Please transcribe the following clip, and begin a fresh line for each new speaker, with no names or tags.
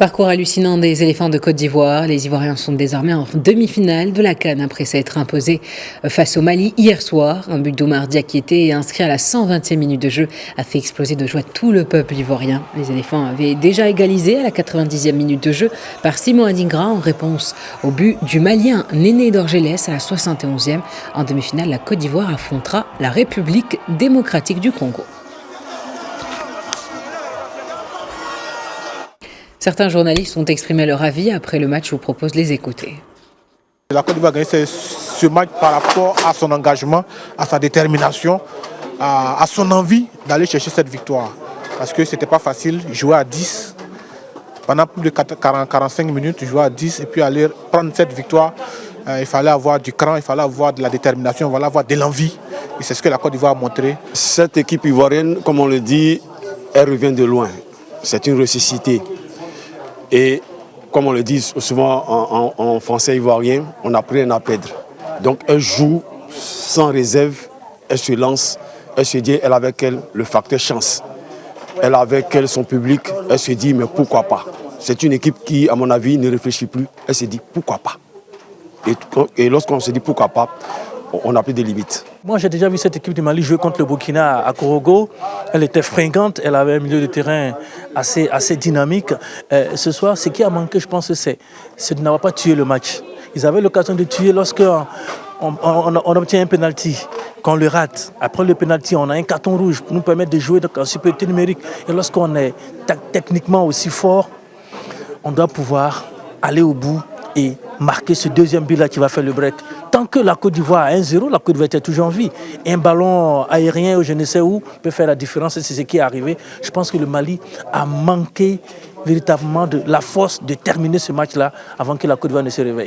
Parcours hallucinant des éléphants de Côte d'Ivoire. Les Ivoiriens sont désormais en demi-finale de la CAN après s'être imposés face au Mali hier soir. Un but d'Oumar Diakité inscrit à la 120e minute de jeu a fait exploser de joie tout le peuple ivoirien. Les éléphants avaient déjà égalisé à la 90e minute de jeu par Simon Adingra en réponse au but du Malien Néné Dorgelès à la 71e. En demi-finale, la Côte d'Ivoire affrontera la République démocratique du Congo. Certains journalistes ont exprimé leur avis après le match. Je vous propose de les écouter.
La Côte d'Ivoire a gagné ce match par rapport à son engagement, à sa détermination, à son envie d'aller chercher cette victoire. Parce que ce n'était pas facile, jouer à 10, pendant plus de 45 minutes, jouer à 10 et puis aller prendre cette victoire. Il fallait avoir du cran, il fallait avoir de la détermination, il fallait avoir de l'envie. Et c'est ce que la Côte d'Ivoire a montré.
Cette équipe ivoirienne, comme on le dit, elle revient de loin. C'est une ressuscité. Et comme on le dit souvent en français ivoirien, on n'a plus rien à perdre. Donc elle joue sans réserve, elle se lance, elle se dit, elle a avec elle le facteur chance. Elle a avec elle son public, elle se dit, mais pourquoi pas? C'est une équipe qui, à mon avis, ne réfléchit plus, elle se dit, pourquoi pas? Et lorsqu'on se dit pourquoi pas, on n'a plus de limites.
Moi, j'ai déjà vu cette équipe du Mali jouer contre le Burkina à Korogo. Elle était fringante, elle avait un milieu de terrain assez dynamique. Ce soir, ce qui a manqué, je pense, c'est de n'avoir pas tué le match. Ils avaient l'occasion de tuer lorsqu'on obtient un penalty, qu'on le rate. Après le penalty, on a un carton rouge pour nous permettre de jouer en supériorité numérique. Et lorsqu'on est techniquement aussi fort, on doit pouvoir aller au bout et marquer ce deuxième but-là qui va faire le break. Tant que la Côte d'Ivoire a 1-0, la Côte d'Ivoire est toujours en vie. Un ballon aérien ou je ne sais où peut faire la différence, c'est ce qui est arrivé. Je pense que le Mali a manqué véritablement de la force de terminer ce match-là avant que la Côte d'Ivoire ne se réveille.